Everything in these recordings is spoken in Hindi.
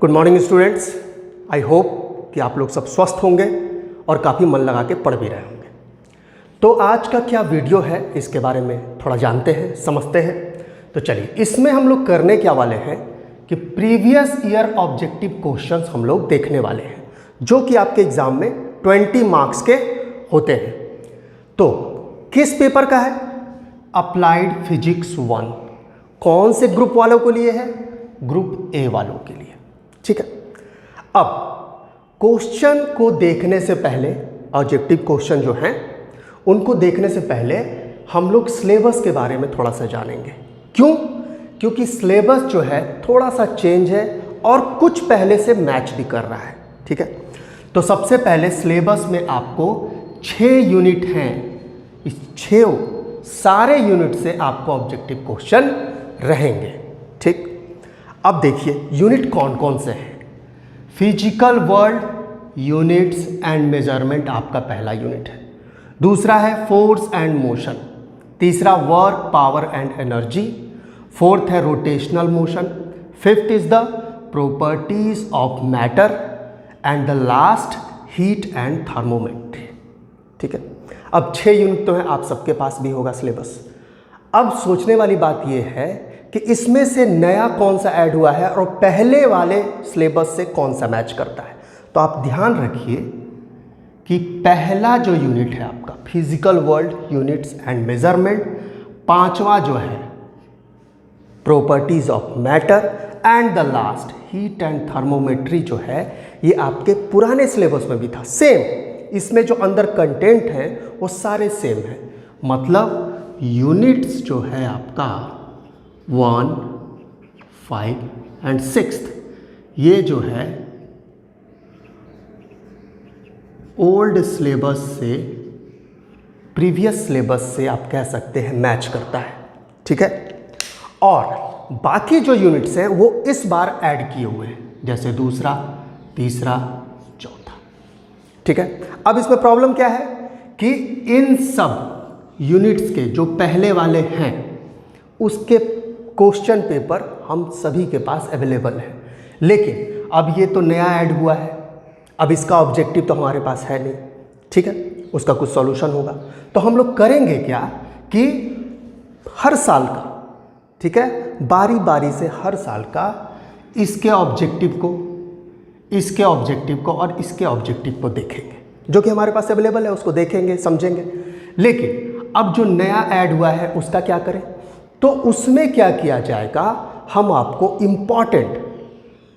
Good morning students. I hope कि आप लोग सब स्वस्थ होंगे और काफ़ी मन लगा के पढ़ भी रहे होंगे। तो आज का क्या वीडियो है इसके बारे में थोड़ा जानते हैं, समझते हैं। तो चलिए, इसमें हम लोग करने क्या वाले हैं कि प्रीवियस ईयर ऑब्जेक्टिव क्वेश्चंस हम लोग देखने वाले हैं, जो कि आपके एग्जाम में 20 मार्क्स के होते हैं। तो किस पेपर का है? Applied physics 1। कौन से ग्रुप वालों को लिए है? ग्रुप ए वालों के लिए। ठीक है। अब क्वेश्चन को देखने से पहले, ऑब्जेक्टिव क्वेश्चन जो हैं उनको देखने से पहले हम लोग सिलेबस के बारे में थोड़ा सा जानेंगे। क्यों? क्योंकि सिलेबस जो है थोड़ा सा चेंज है और कुछ पहले से मैच भी कर रहा है। ठीक है। तो सबसे पहले सिलेबस में आपको 6 यूनिट हैं। इस 6 सारे यूनिट से आपको ऑब्जेक्टिव क्वेश्चन रहेंगे। ठीक। अब देखिए यूनिट कौन कौन से हैं। Physical world, units and measurement आपका पहला यूनिट है। दूसरा है फोर्स एंड मोशन। तीसरा work, power and energy. Fourth है rotational motion. Fifth is the properties of matter and the last heat and thermometry. ठीक है। अब 6 यूनिट तो हैं, आप सबके पास भी होगा सिलेबस। अब सोचने वाली बात यह है कि इसमें से नया कौन सा ऐड हुआ है और पहले वाले सिलेबस से कौन सा मैच करता है। तो आप ध्यान रखिए कि पहला जो यूनिट है आपका physical world, units and measurement, 5वां जो है properties of matter and the last heat and thermometry जो है, ये आपके पुराने सिलेबस में भी था। सेम इसमें जो अंदर कंटेंट है वो सारे सेम है। मतलब यूनिट्स जो है आपका 1, 5 एंड 6 ये जो है ओल्ड सिलेबस से, प्रीवियस सिलेबस से आप कह सकते हैं मैच करता है। ठीक है। और बाकी जो यूनिट्स हैं वो इस बार ऐड किए हुए हैं, जैसे दूसरा, तीसरा, चौथा। ठीक है। अब इसमें प्रॉब्लम क्या है कि इन सब यूनिट्स के जो पहले वाले हैं उसके क्वेश्चन पेपर हम सभी के पास अवेलेबल है, लेकिन अब ये तो नया ऐड हुआ है, अब इसका ऑब्जेक्टिव तो हमारे पास है नहीं। ठीक है। उसका कुछ सॉल्यूशन होगा। तो हम लोग करेंगे क्या कि हर साल का, ठीक है, बारी बारी से हर साल का इसके ऑब्जेक्टिव को, इसके ऑब्जेक्टिव को और इसके ऑब्जेक्टिव को देखेंगे, जो कि हमारे पास अवेलेबल है, उसको देखेंगे, समझेंगे। लेकिन अब जो नया ऐड हुआ है उसका क्या करें? तो उसमें क्या किया जाएगा, हम आपको इम्पॉर्टेंट,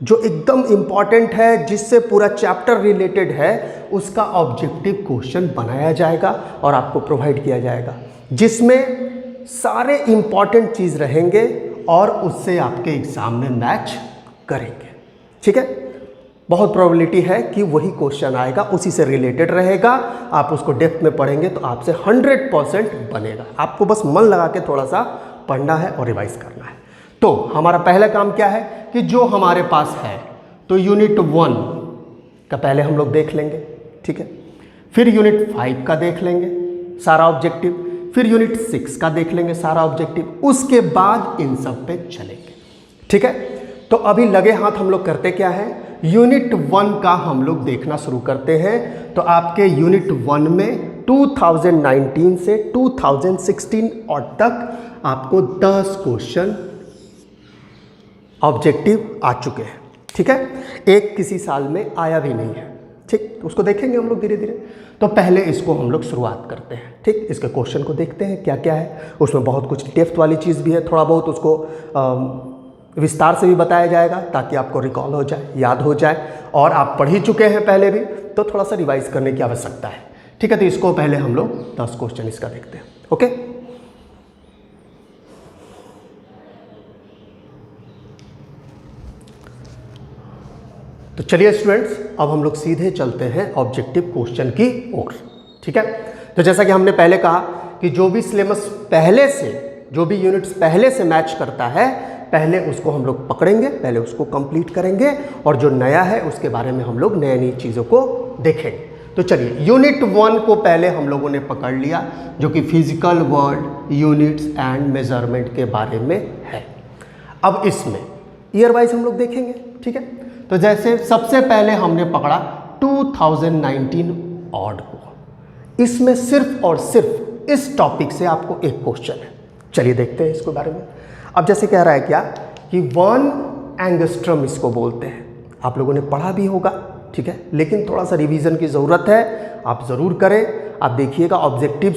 जो एकदम इम्पॉर्टेंट है, जिससे पूरा चैप्टर रिलेटेड है, उसका ऑब्जेक्टिव क्वेश्चन बनाया जाएगा और आपको प्रोवाइड किया जाएगा, जिसमें सारे इम्पॉर्टेंट चीज़ रहेंगे और उससे आपके एग्ज़ाम में मैच करेंगे। ठीक है। बहुत प्रोबेबिलिटी है कि वही क्वेश्चन आएगा, उसी से रिलेटेड रहेगा। आप उसको डेप्थ में पढ़ेंगे तो आपसे 100% बनेगा। आपको बस मन लगा के थोड़ा सा पढ़ना है और रिवाइज करना है। तो हमारा पहला काम क्या है कि जो हमारे पास है, तो यूनिट 1 का पहले हम लोग देख लेंगे। ठीक है। फिर यूनिट 5 का देख लेंगे सारा ऑब्जेक्टिव, फिर यूनिट 6 का देख लेंगे सारा ऑब्जेक्टिव, उसके बाद इन सब पे चलेंगे। ठीक है। तो अभी लगे हाथ हम लोग करते क्या है, यूनिट 1 का हम लोग देखना शुरू करते हैं। तो आपके यूनिट 1 में 2019 से 2016 और तक आपको 10 क्वेश्चन ऑब्जेक्टिव आ चुके हैं। ठीक है। एक किसी साल में आया भी नहीं है। ठीक। तो उसको देखेंगे हम लोग धीरे धीरे। तो पहले इसको हम लोग शुरुआत करते हैं। ठीक। इसके क्वेश्चन को देखते हैं क्या क्या है। उसमें बहुत कुछ डेप्थ वाली चीज़ भी है, थोड़ा बहुत उसको विस्तार से भी बताया जाएगा ताकि आपको रिकॉल हो जाए, याद हो जाए। और आप पढ़ ही चुके हैं पहले भी, तो थोड़ा सा रिवाइज करने की आवश्यकता है। ठीक है। तो इसको पहले हम लोग 10 क्वेश्चन इसका देखते हैं। ओके। तो चलिए स्टूडेंट्स, अब हम लोग सीधे चलते हैं ऑब्जेक्टिव क्वेश्चन की ओर। ठीक है। तो जैसा कि हमने पहले कहा कि जो भी सिलेबस पहले से, जो भी यूनिट्स पहले से मैच करता है, पहले उसको हम लोग पकड़ेंगे, पहले उसको कंप्लीट करेंगे, और जो नया है उसके बारे में हम लोग नई नई चीज़ों को देखेंगे। तो चलिए, यूनिट 1 को पहले हम लोगों ने पकड़ लिया, जो कि physical world, units and measurement के बारे में है। अब इसमें ईयर वाइज हम लोग देखेंगे। ठीक है। तो जैसे सबसे पहले हमने पकड़ा 2019 ऑड को, इसमें सिर्फ और सिर्फ इस टॉपिक से आपको एक क्वेश्चन है। चलिए देखते हैं इसके बारे में। अब जैसे कह रहा है क्या कि 1 एंगस्ट्रम इसको बोलते हैं, आप लोगों ने पढ़ा भी होगा, ठीक है, लेकिन थोड़ा सा रिवीजन की ज़रूरत है, आप ज़रूर करें। आप देखिएगा ऑब्जेक्टिव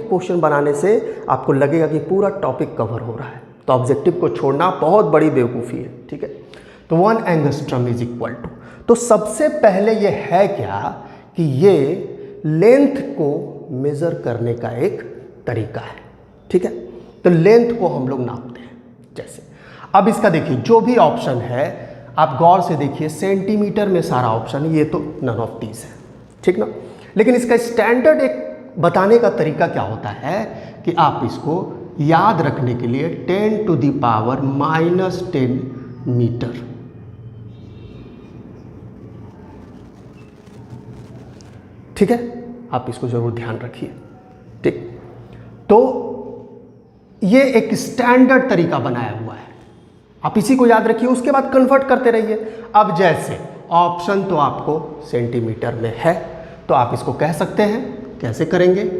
क्वेश्चन बनाने से आपको लगेगा कि पूरा टॉपिक कवर हो रहा है, तो ऑब्जेक्टिव को छोड़ना बहुत बड़ी बेवकूफ़ी है, ठीक है। तो 1 एंगस्ट्रम इज इक्वल टू, तो सबसे पहले ये है क्या कि ये लेंथ को मेज़र करने का एक तरीका है, ठीक है। तो लेंथ को हम लोग नापते हैं जैसे। अब इसका देखिए जो भी ऑप्शन है आप गौर से देखिए, सेंटीमीटर में सारा ऑप्शन है, ये तो नन ऑफ दीज है, ठीक ना। लेकिन इसका स्टैंडर्ड एक बताने का तरीका क्या होता है कि आप इसको याद रखने के लिए 10 टू द पावर -10 मीटर, ठीक है, आप इसको जरूर ध्यान रखिए, ठीक। तो ये एक स्टैंडर्ड तरीका बनाया हुआ है, आप इसी को याद रखिए, उसके बाद कन्वर्ट करते रहिए। अब जैसे ऑप्शन तो आपको सेंटीमीटर में है, तो आप इसको कह सकते हैं, कैसे करेंगे,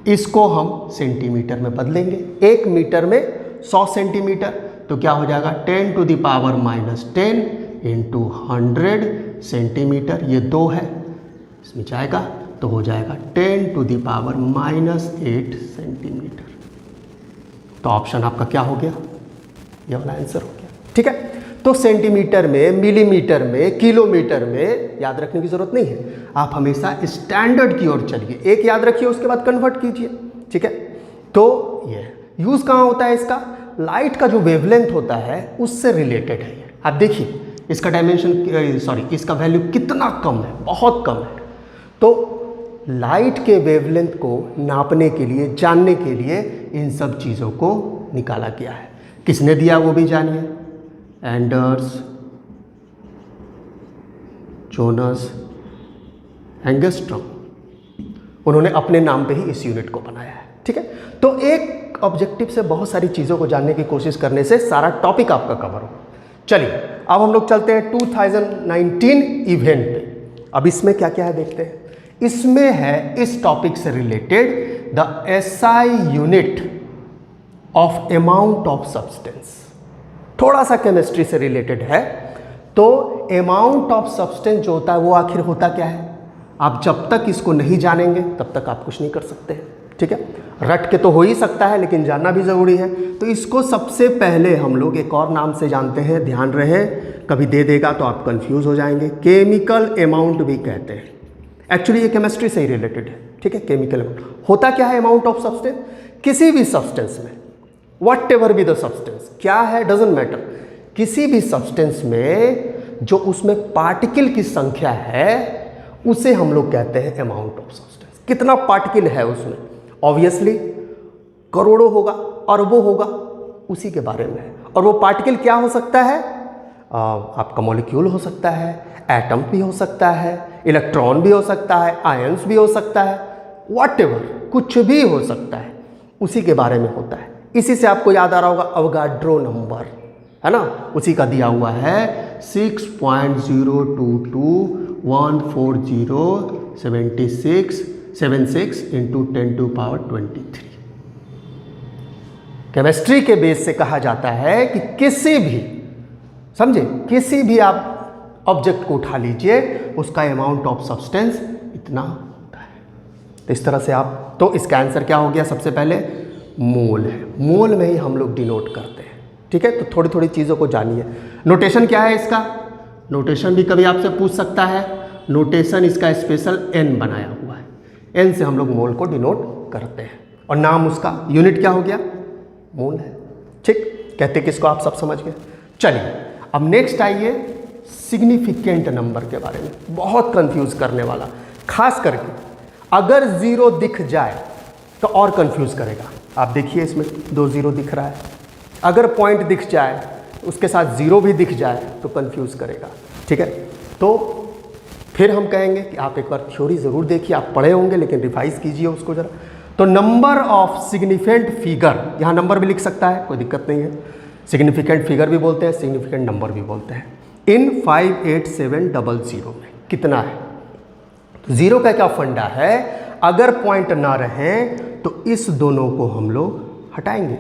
इसको हम सेंटीमीटर में बदलेंगे। 1 मीटर में 100 सेंटीमीटर, तो क्या हो जाएगा 10 to the power -10 into 100 centimetre, ये 2 है, इसमें जाएगा तो हो जाएगा 10 टू द पावर -8 सेंटीमीटर। तो ऑप्शन आपका क्या हो गया, ये वाला आंसर हो गया, ठीक है। तो सेंटीमीटर में, मिलीमीटर में, किलोमीटर में याद रखने की जरूरत नहीं है, आप हमेशा स्टैंडर्ड की ओर चलिए, एक याद रखिए उसके बाद कन्वर्ट कीजिए, ठीक है। तो ये यूज कहाँ होता है इसका, लाइट का जो वेवलेंथ होता है उससे रिलेटेड है ये। आप देखिए इसका डायमेंशन इसका वैल्यू कितना कम है, बहुत कम है। तो लाइट के वेवलेंथ को नापने के लिए, जानने के लिए इन सब चीज़ों को निकाला गया है। किसने दिया वो भी जानिए, एंडर्स जोनस एंगस्ट्रॉम, उन्होंने अपने नाम पे ही इस यूनिट को बनाया है, ठीक है। तो एक ऑब्जेक्टिव से बहुत सारी चीज़ों को जानने की कोशिश करने से सारा टॉपिक आपका कवर हो। चलिए अब हम लोग चलते हैं 2019 इवेंट पे। अब इसमें क्या क्या है देखते हैं। इसमें है इस टॉपिक से related the SI unit of amount of substance, थोड़ा सा केमिस्ट्री से रिलेटेड है। तो अमाउंट ऑफ सब्सटेंस जो होता है वो आखिर होता क्या है, आप जब तक इसको नहीं जानेंगे तब तक आप कुछ नहीं कर सकते, ठीक है। रट के तो हो ही सकता है लेकिन जानना भी ज़रूरी है। तो इसको सबसे पहले हम लोग एक और नाम से जानते हैं, ध्यान रहे, कभी दे देगा तो आप कंफ्यूज हो जाएंगे। केमिकल अमाउंट भी कहते हैं, एक्चुअली ये केमिस्ट्री से ही रिलेटेड है, ठीक है। केमिकल अमाउंट होता क्या है, अमाउंट ऑफ सब्सटेंस, किसी भी सब्सटेंस में, what ever be the substance, क्या है डजेंट मैटर, किसी भी सब्सटेंस में जो उसमें पार्टिकल की संख्या है उसे हम लोग कहते हैं अमाउंट ऑफ सब्सटेंस। कितना पार्टिकल है उसमें, ऑब्वियसली करोड़ों होगा, अरबों होगा, उसी के बारे में है। और वो पार्टिकल क्या हो सकता है, आपका मॉलिक्यूल हो सकता है, एटम भी हो सकता है, इलेक्ट्रॉन भी हो सकता है, आयंस भी हो सकता है, व्हाटएवर कुछ भी हो सकता है, उसी के बारे में होता है। इसी से आपको याद आ रहा होगा अवगाड्रो नंबर, है ना, उसी का दिया हुआ है 6.022140776 इंटू 10⁻23। केमिस्ट्री के बेस से कहा जाता है कि किसी भी, समझे, किसी भी आप ऑब्जेक्ट को उठा लीजिए, उसका अमाउंट ऑफ सब्सटेंस इतना होता है। तो इस तरह से आप, तो इसका आंसर क्या हो गया, सबसे पहले मोल है, मोल में ही हम लोग डिनोट करते हैं, ठीक है। तो थोड़ी थोड़ी चीज़ों को जानिए। नोटेशन क्या है इसका, नोटेशन भी कभी आपसे पूछ सकता है। नोटेशन इसका स्पेशल n बनाया हुआ है, n से हम लोग मोल को डिनोट करते हैं, और नाम उसका यूनिट क्या हो गया, मोल है, ठीक। कहते किसको, आप सब समझ गए। चलिए अब नेक्स्ट आइए सिग्निफिकेंट नंबर के बारे में, बहुत कंफ्यूज करने वाला, खास करके अगर 0 दिख जाए तो और कंफ्यूज करेगा। आप देखिए इसमें 2 0 दिख रहा है, अगर पॉइंट दिख जाए उसके साथ 0 भी दिख जाए तो कंफ्यूज करेगा, ठीक है। तो फिर हम कहेंगे कि आप एक बार थ्योरी ज़रूर देखिए, आप पढ़े होंगे लेकिन रिवाइज कीजिए उसको ज़रा। तो नंबर ऑफ सिग्निफिकेंट फिगर, यहाँ नंबर भी लिख सकता है, कोई दिक्कत नहीं है। सिग्निफिकेंट फिगर भी बोलते हैं, सिग्निफिकेंट नंबर भी बोलते हैं। इन 58700 में कितना है? तो जीरो का क्या फंडा है, अगर पॉइंट ना रहे तो इस दोनों को हम लोग हटाएंगे।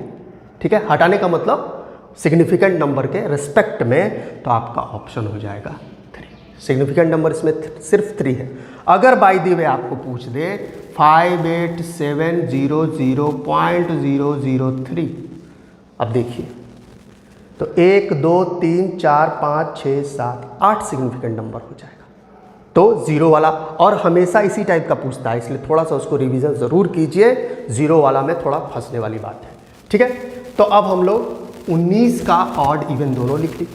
ठीक है, हटाने का मतलब सिग्निफिकेंट नंबर के रिस्पेक्ट में, तो आपका ऑप्शन हो जाएगा 3। सिग्निफिकेंट नंबर इसमें सिर्फ 3 है। अगर बाय द वे आपको पूछ दे 58700.003, अब देखिए तो 1 2 3 4 5 6 7 8 सिग्निफिकेंट नंबर हो जाएगा। तो जीरो वाला, और हमेशा इसी टाइप का पूछता है, इसलिए थोड़ा सा उसको रिवीजन ज़रूर कीजिए। जीरो वाला में थोड़ा फंसने वाली बात है। ठीक है, तो अब हम लोग 19 का ऑड इवन दोनों लिख ली,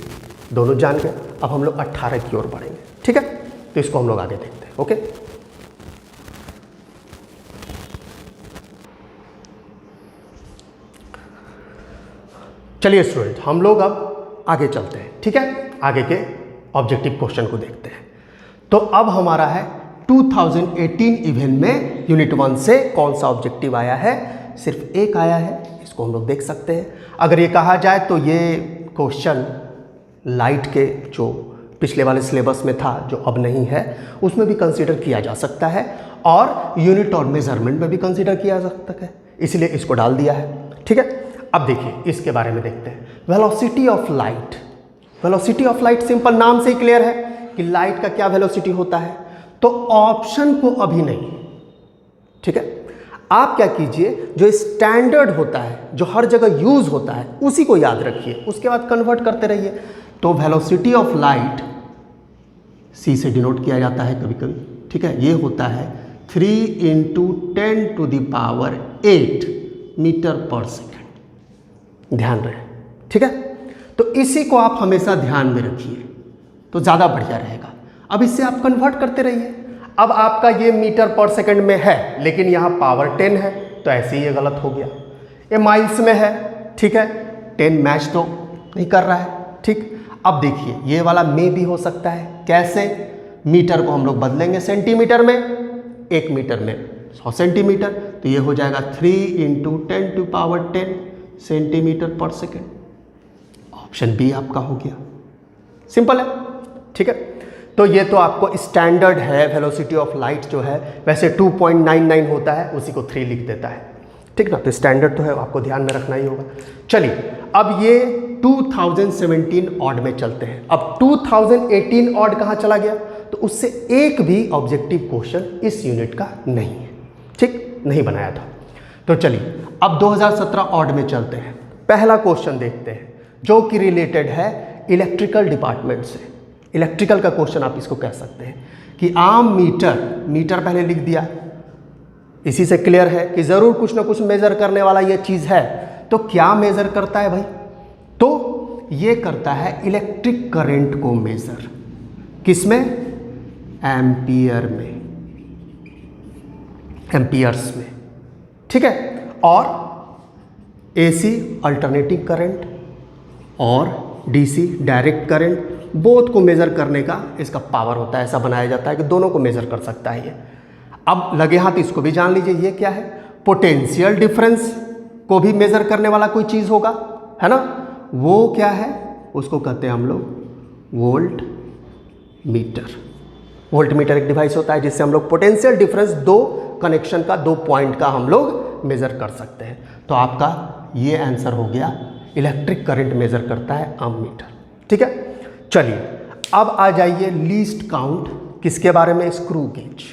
दोनों जान गए। अब हम लोग 18 की ओर बढ़ेंगे। ठीक है, तो इसको हम लोग आगे देखते हैं। ओके, चलिए स्टूडेंट, हम लोग अब आगे चलते हैं। ठीक है, आगे के ऑब्जेक्टिव क्वेश्चन को देखते हैं। तो अब हमारा है 2018 इवेंट में यूनिट 1 से कौन सा ऑब्जेक्टिव आया है? सिर्फ एक आया है, इसको हम लोग देख सकते हैं। अगर ये कहा जाए तो ये क्वेश्चन लाइट के जो पिछले वाले सिलेबस में था, जो अब नहीं है, उसमें भी कंसीडर किया जा सकता है, और यूनिट और मेजरमेंट में भी कंसीडर किया जा सकता है, इसलिए इसको डाल दिया है। ठीक है, अब देखिए इसके बारे में देखते हैं। Velocity of light, velocity of light simple नाम से ही क्लियर है कि लाइट का क्या वेलोसिटी होता है। तो ऑप्शन को अभी नहीं, ठीक है, आप क्या कीजिए, जो स्टैंडर्ड होता है, जो हर जगह यूज होता है, उसी को याद रखिए, उसके बाद कन्वर्ट करते रहिए। तो वेलोसिटी ऑफ लाइट सी से डिनोट किया जाता है कभी कभी। ठीक है, ये होता है 3 × 10⁸ मीटर पर सेकेंड। ध्यान रहे। ठीक है, तो इसी को आप हमेशा ध्यान में रखिए, तो ज़्यादा बढ़िया रहेगा। अब इससे आप कन्वर्ट करते रहिए। अब आपका ये मीटर पर सेकंड में है, लेकिन यहाँ पावर 10 है, तो ऐसे ही ये गलत हो गया। ये माइल्स में है, ठीक है, 10 मैच तो नहीं कर रहा है। ठीक, अब देखिए ये वाला में भी हो सकता है। कैसे? मीटर को हम लोग बदलेंगे सेंटीमीटर में, 1 मीटर में 100 सेंटीमीटर, तो ये हो जाएगा 3 × 10⁻10 सेंटीमीटर पर सेकेंड। ऑप्शन बी आपका हो गया। सिंपल है। ठीक है, तो ये तो आपको स्टैंडर्ड है। वेलोसिटी ऑफ लाइट जो है वैसे 2.99 होता है, उसी को 3 लिख देता है। ठीक ना, तो स्टैंडर्ड तो है, आपको ध्यान में रखना ही होगा। चलिए, अब ये 2017 ऑड में चलते हैं। अब 2018 ऑड कहाँ चला गया? तो उससे एक भी ऑब्जेक्टिव क्वेश्चन इस यूनिट का नहीं है। ठीक, नहीं बनाया था। तो चलिए अब 2017 ऑड में चलते हैं। पहला क्वेश्चन देखते हैं, जो कि रिलेटेड है इलेक्ट्रिकल डिपार्टमेंट से। इलेक्ट्रिकल का क्वेश्चन आप इसको कह सकते हैं कि आम मीटर, मीटर पहले लिख दिया, इसी से क्लियर है कि ज़रूर कुछ ना कुछ मेज़र करने वाला ये चीज़ है। तो क्या मेज़र करता है भाई? तो ये करता है इलेक्ट्रिक करंट को मेज़र। किसमें? एम्पियर में, एम्पियर्स में। ठीक है, और एसी अल्टरनेटिंग करंट और डीसी डायरेक्ट करंट, बोथ को मेज़र करने का इसका पावर होता है। ऐसा बनाया जाता है कि दोनों को मेज़र कर सकता है ये। अब लगे हाथ इसको भी जान लीजिए, ये क्या है? पोटेंशियल डिफरेंस को भी मेज़र करने वाला कोई चीज़ होगा, है ना? वो क्या है? उसको कहते हैं हम लोग वोल्ट मीटर। वोल्ट मीटर एक डिवाइस होता है जिससे हम लोग पोटेंशियल डिफरेंस, दो कनेक्शन का, 2 पॉइंट का हम लोग मेज़र कर सकते हैं। तो आपका ये आंसर हो गया, इलेक्ट्रिक करंट मेज़र करता है आम मीटर। ठीक है, चलिए अब आ जाइए लीस्ट काउंट। किसके बारे में? Screw gauge.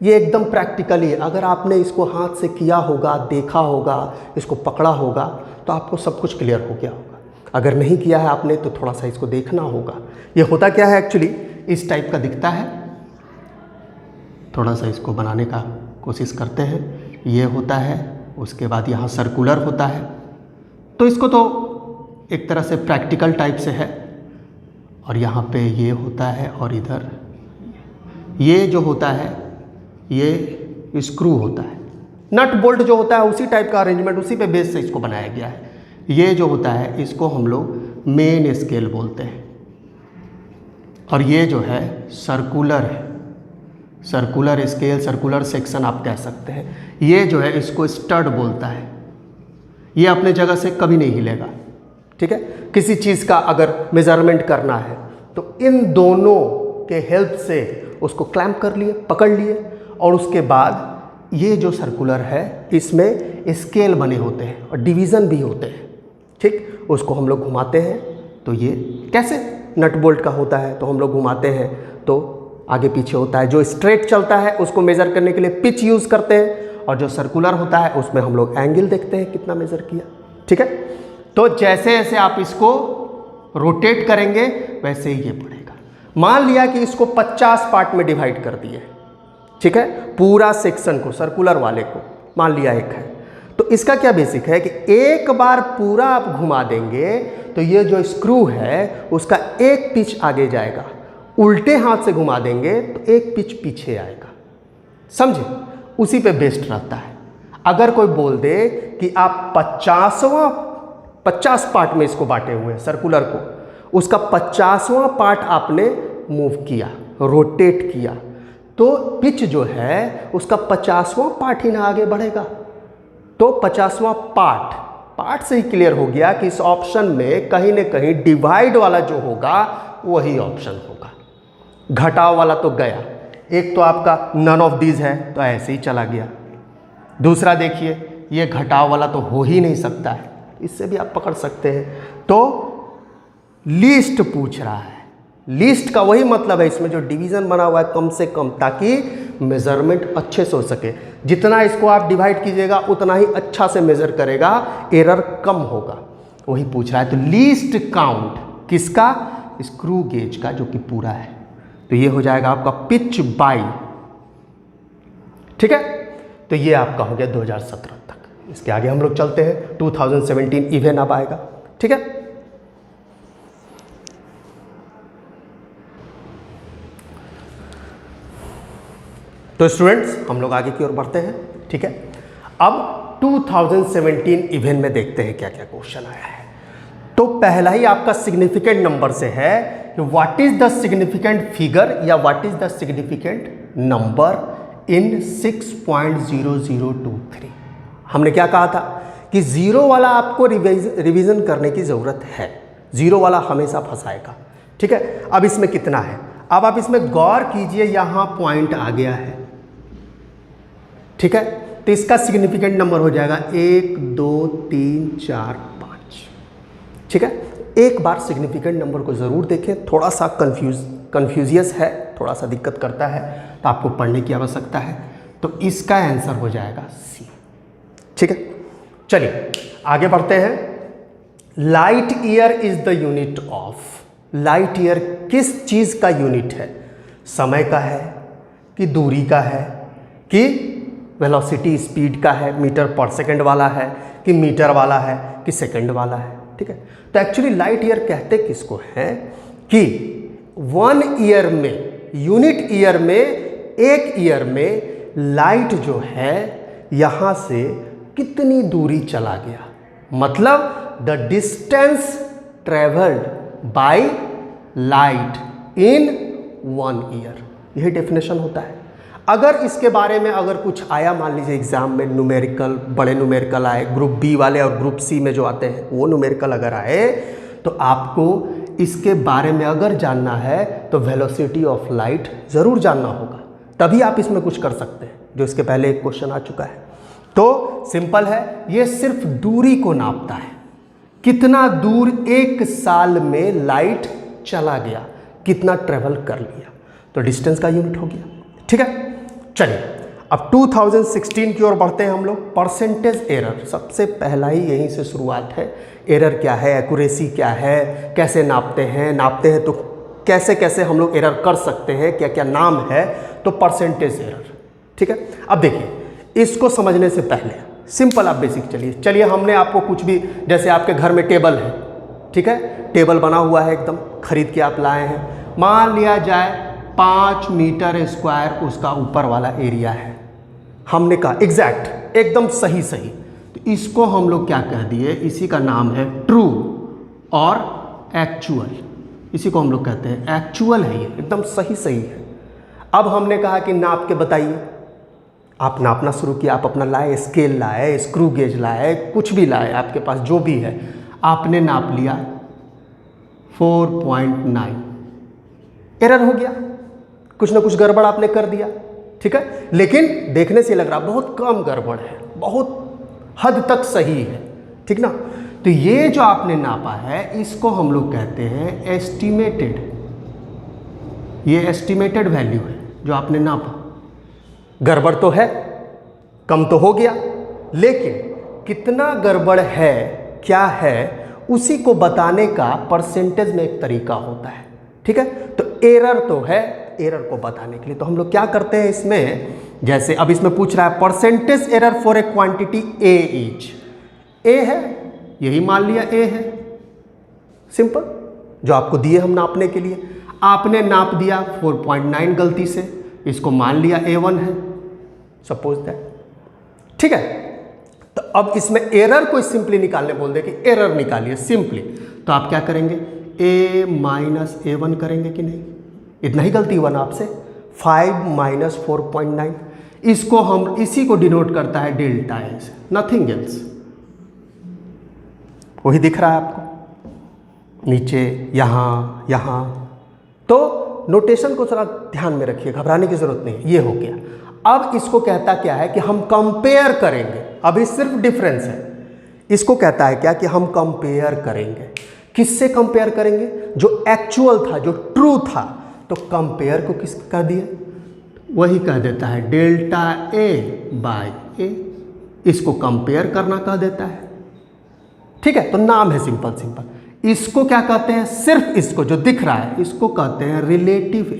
ये एकदम प्रैक्टिकली, अगर आपने इसको हाथ से किया होगा, देखा होगा, इसको पकड़ा होगा, तो आपको सब कुछ क्लियर हो गया होगा। अगर नहीं किया है आपने तो थोड़ा सा इसको देखना होगा। ये होता क्या है एक्चुअली, इस टाइप का दिखता है। थोड़ा सा इसको बनाने का कोशिश करते हैं। ये होता है, उसके बाद यहाँ सर्कुलर होता है। तो इसको तो एक तरह से प्रैक्टिकल टाइप से है, और यहाँ पे ये होता है, और इधर ये जो होता है ये स्क्रू होता है। नट बोल्ट जो होता है उसी टाइप का अरेंजमेंट, उसी पे बेस से इसको बनाया गया है। ये जो होता है इसको हम लोग मेन स्केल बोलते हैं, और ये जो है सर्कुलर है, सर्कुलर स्केल, सर्कुलर सेक्शन आप कह सकते हैं। ये जो है इसको स्टड बोलता है। ये अपने जगह से कभी नहीं हिलेगा, ठीक है। किसी चीज़ का अगर मेजरमेंट करना है तो इन दोनों के हेल्प से उसको क्लैंप कर लिए, पकड़ लिए, और उसके बाद ये जो सर्कुलर है इसमें स्केल बने होते हैं और डिवीज़न भी होते हैं, ठीक। उसको हम लोग घुमाते हैं तो ये कैसे नट बोल्ट का होता है, तो हम लोग घुमाते हैं तो आगे पीछे होता है। जो स्ट्रेट चलता है उसको मेज़र करने के लिए पिच यूज़ करते हैं, और जो सर्कुलर होता है उसमें हम लोग एंगल देखते हैं कितना मेज़र किया, ठीक है। तो जैसे जैसे आप इसको रोटेट करेंगे वैसे ही ये बढ़ेगा। मान लिया कि इसको 50 पार्ट में डिवाइड कर दिए, ठीक है, पूरा सेक्शन को, सर्कुलर वाले को मान लिया एक है, तो इसका क्या बेसिक है कि एक बार पूरा आप घुमा देंगे तो ये जो स्क्रू है उसका एक पिच आगे जाएगा, उल्टे हाथ से घुमा देंगे तो एक पिच पीछे आएगा, समझे। उसी पे बेस्ड रहता है। अगर कोई बोल दे कि आप 50 पार्ट में इसको बांटे हुए हैं सर्कुलर को, उसका 50वां पार्ट आपने मूव किया, रोटेट किया, तो पिच जो है उसका 50वां पार्ट ही ना आगे बढ़ेगा। तो 50वां पार्ट से ही क्लियर हो गया कि इस ऑप्शन में कहीं ना कहीं डिवाइड वाला जो होगा वही ऑप्शन होगा। घटाव वाला तो गया, एक तो आपका नन ऑफ दीज है तो ऐसे ही चला गया। दूसरा देखिए ये घटाव वाला तो हो ही नहीं सकता है, इससे भी आप पकड़ सकते हैं। तो लीस्ट पूछ रहा है, लीस्ट का वही मतलब है इसमें जो डिवीजन बना हुआ है कम से कम, ताकि मेजरमेंट अच्छे से हो सके। जितना इसको आप डिवाइड कीजिएगा उतना ही अच्छा से मेजर करेगा, एरर कम होगा, वही पूछ रहा है। तो लीस्ट काउंट किसका, स्क्रू गेज का, जो कि पूरा है। तो ये हो जाएगा आपका पिच बाई, ठीक है। तो ये आपका हो गया 2017 तक। इसके आगे हम लोग चलते हैं, 2017 इवेंट अब आएगा, ठीक है। तो स्टूडेंट्स हम लोग आगे की ओर बढ़ते हैं, ठीक है। अब 2017 इवेंट में देखते हैं क्या क्या क्वेश्चन आया है। तो पहला ही आपका सिग्निफिकेंट नंबर से है कि what is the significant figure या what is the significant number in 6.0023। हमने क्या कहा था कि जीरो वाला आपको रिवीजन करने की ज़रूरत है, जीरो वाला हमेशा फंसाएगा, ठीक है। अब इसमें कितना है, अब आप इसमें गौर कीजिए, यहाँ पॉइंट आ गया है, ठीक है। तो इसका सिग्निफिकेंट नंबर हो जाएगा 1 2 3 4 5, ठीक है। एक बार सिग्निफिकेंट नंबर को ज़रूर देखें, थोड़ा सा कन्फ्यूजियस है, थोड़ा सा दिक्कत करता है, तो आपको पढ़ने की आवश्यकता है। तो इसका आंसर हो जाएगा सी, ठीक है। चलिए आगे बढ़ते हैं। Light year is the unit of, light year किस चीज़ का यूनिट है, समय का है कि दूरी का है कि वेलोसिटी स्पीड का है, मीटर पर सेकंड वाला है कि मीटर वाला है कि सेकंड वाला है, ठीक है। तो एक्चुअली लाइट ईयर कहते किसको हैं कि 1 ईयर में, यूनिट ईयर में, एक ईयर में लाइट जो है यहाँ से कितनी दूरी चला गया, मतलब the distance travelled by light in 1 year, यही डेफिनेशन होता है। अगर इसके बारे में अगर कुछ आया, मान लीजिए एग्जाम में न्यूमेरिकल, बड़े न्यूमेरिकल आए, ग्रुप बी वाले और ग्रुप सी में जो आते हैं वो न्यूमेरिकल अगर आए, तो आपको इसके बारे में अगर जानना है तो वेलोसिटी ऑफ लाइट ज़रूर जानना होगा, तभी आप इसमें कुछ कर सकते हैं, जो इसके पहले एक क्वेश्चन आ चुका है। तो सिंपल है, ये सिर्फ दूरी को नापता है, कितना दूर एक साल में लाइट चला गया, कितना ट्रेवल कर लिया, तो डिस्टेंस का यूनिट हो गया, ठीक है। चलिए अब 2016 की ओर बढ़ते हैं हम लोग। परसेंटेज एरर, सबसे पहला ही यहीं से शुरुआत है। एरर क्या है, एक्यूरेसी क्या है, कैसे नापते हैं तो कैसे कैसे हम लोग एरर कर सकते हैं, क्या क्या नाम है, तो परसेंटेज एरर, ठीक है। अब देखिए इसको समझने से पहले सिंपल आप बेसिक चलिए हमने आपको कुछ भी, जैसे आपके घर में टेबल है, ठीक है, टेबल बना हुआ है एकदम, खरीद के आप लाए हैं, मान लिया जाए 5 मीटर स्क्वायर उसका ऊपर वाला एरिया है। हमने कहा एग्जैक्ट, एकदम सही, तो इसको हम लोग क्या कह दिए, इसी का नाम है ट्रू और एक्चुअल, इसी को हम लोग कहते हैं एक्चुअल है, ये एकदम सही है। अब हमने कहा कि नाप के बताइए, आप नापना शुरू किया, आप अपना लाए, स्केल लाए, स्क्रू गेज लाए, कुछ भी लाए, आपके पास जो भी है, आपने नाप लिया 4.9, एरर हो गया, कुछ ना कुछ गड़बड़ आपने कर दिया, ठीक है। लेकिन देखने से लग रहा बहुत कम गड़बड़ है, बहुत हद तक सही है, ठीक ना। तो ये जो आपने नापा है इसको हम लोग कहते हैं एस्टिमेटेड, ये एस्टिमेटेड वैल्यू है जो आपने नापा। गड़बड़ तो है, कम तो हो गया, लेकिन कितना गड़बड़ है, क्या है, उसी को बताने का परसेंटेज में एक तरीका होता है, ठीक है। तो एरर तो है, एरर को बताने के लिए तो हम लोग क्या करते हैं इसमें, जैसे अब इसमें पूछ रहा है percentage error for a quantity A is, A है, यही मान लिया ए है, सिंपल, जो आपको दिए हम नापने के लिए, आपने नाप दिया 4.9 गलती से, इसको मान लिया A1 है, सपोज दैट, ठीक है। तो अब इसमें एरर को सिंपली निकालने बोल दे कि एरर निकालिए सिंपली, तो आप क्या करेंगे, A माइनस A1 करेंगे कि नहीं, इतना ही गलती हुआ ना आपसे, 5 माइनस 4.9, इसको हम, इसी को डिनोट करता है डेल्टा एस, नथिंग एल्स, वही दिख रहा है आपको नीचे, यहाँ यहाँ। तो नोटेशन को थोड़ा ध्यान में रखिए, घबराने की जरूरत नहीं है, ये हो गया। अब इसको कहता क्या है कि हम कंपेयर करेंगे, अभी सिर्फ डिफरेंस है, इसको कहता है क्या कि हम कंपेयर करेंगे, किससे कंपेयर करेंगे, जो एक्चुअल था, जो ट्रू था, तो कंपेयर को किस कर दिया, वही कह देता है डेल्टा ए बाय ए, इसको कंपेयर करना कह देता है, ठीक है। तो नाम है सिंपल सिंपल, इसको क्या कहते हैं, सिर्फ इसको जो दिख रहा है इसको कहते हैं relative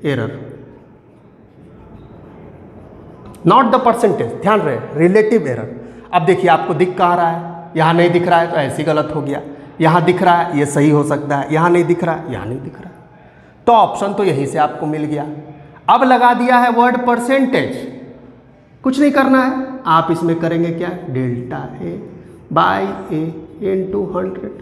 error, not the percentage, ध्यान रहे, रिलेटिव एरर। अब देखिए आपको दिख कहाँ रहा है, यहाँ नहीं दिख रहा है तो ऐसे गलत हो गया, यहाँ दिख रहा है ये सही हो सकता है, यहाँ नहीं दिख रहा है, यहाँ नहीं दिख रहा है, तो ऑप्शन तो यहीं से आपको मिल गया। अब लगा दिया है वर्ड परसेंटेज, कुछ नहीं करना है, आप इसमें करेंगे क्या, delta A by A into 100,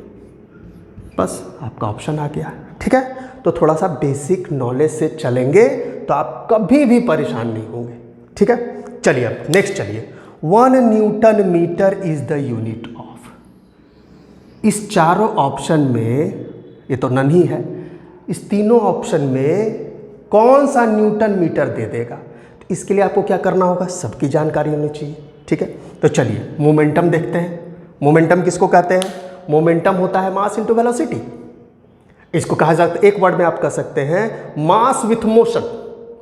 बस आपका ऑप्शन आ गया, ठीक है। तो थोड़ा सा बेसिक नॉलेज से चलेंगे तो आप कभी भी परेशान नहीं होंगे, ठीक है। चलिए अब नेक्स्ट चलिए, 1 newton metre is the unit of, इस चारों ऑप्शन में, ये तो नन ही है, इस तीनों ऑप्शन में कौन सा न्यूटन मीटर दे देगा, तो इसके लिए आपको क्या करना होगा, सबकी जानकारी होनी चाहिए, ठीक है। तो चलिए मोमेंटम देखते हैं। मोमेंटम किसको कहते हैं, मोमेंटम होता है मास इनटू वेलोसिटी, इसको कहा जाता है, एक वर्ड में आप कह सकते हैं मास विथ मोशन,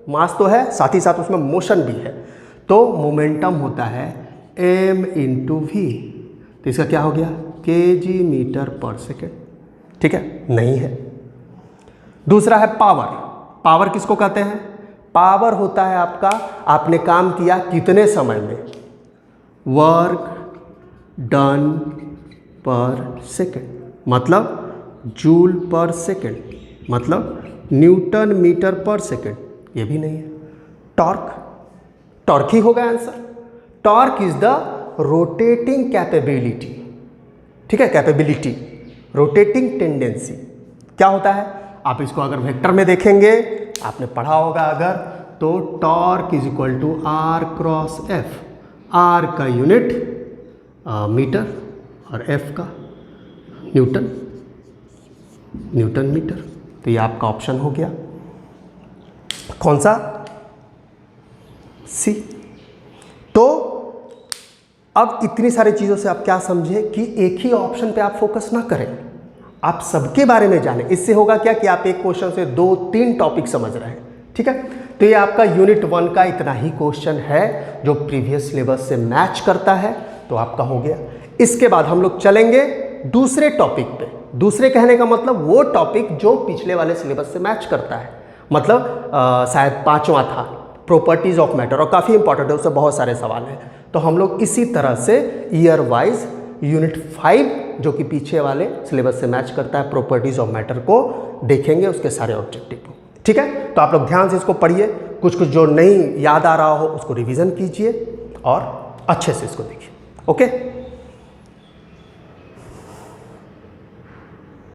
मास तो है साथ ही साथ उसमें मोशन भी है, तो मोमेंटम होता है m इंटू वी, तो इसका क्या हो गया, kg मीटर पर सेकेंड, ठीक है, नहीं है। दूसरा है पावर, पावर किसको कहते हैं, पावर होता है आपका, आपने काम किया कितने समय में, वर्क डन पर सेकेंड, मतलब जूल पर सेकेंड, मतलब न्यूटन मीटर पर सेकेंड, ये भी नहीं है। टॉर्क, टॉर्क ही होगा answer, torque is the rotating capability, ठीक है, कैपेबिलिटी, रोटेटिंग टेंडेंसी। क्या होता है, आप इसको अगर वेक्टर में देखेंगे, आपने पढ़ा होगा अगर, तो torque is equal to R cross F, R का यूनिट मीटर और एफ का न्यूटन, न्यूटन मीटर, तो ये आपका ऑप्शन हो गया, कौन सा, सी। तो अब इतनी सारी चीज़ों से आप क्या समझे कि एक ही ऑप्शन पे आप फोकस ना करें, आप सबके बारे में जानें, इससे होगा क्या कि आप एक क्वेश्चन से 2-3 टॉपिक समझ रहे हैं, ठीक है। तो ये आपका यूनिट 1 का इतना ही क्वेश्चन है जो प्रीवियस सिलेबस से मैच करता है, तो आपका हो गया। इसके बाद हम लोग चलेंगे दूसरे टॉपिक पे, दूसरे कहने का मतलब वो टॉपिक जो पिछले वाले सिलेबस से मैच करता है, मतलब शायद 5वां था प्रॉपर्टीज ऑफ मैटर, और काफ़ी इंपॉर्टेंट है, उससे बहुत सारे सवाल हैं। तो हम लोग इसी तरह से ईयर वाइज यूनिट 5 जो कि पीछे वाले सिलेबस से मैच करता है प्रॉपर्टीज ऑफ मैटर को देखेंगे, उसके सारे ऑब्जेक्टिव को, ठीक है। तो आप लोग ध्यान से इसको पढ़िए, कुछ कुछ जो नहीं याद आ रहा हो उसको रिवीजन कीजिए और अच्छे से इसको देखिए, ओके।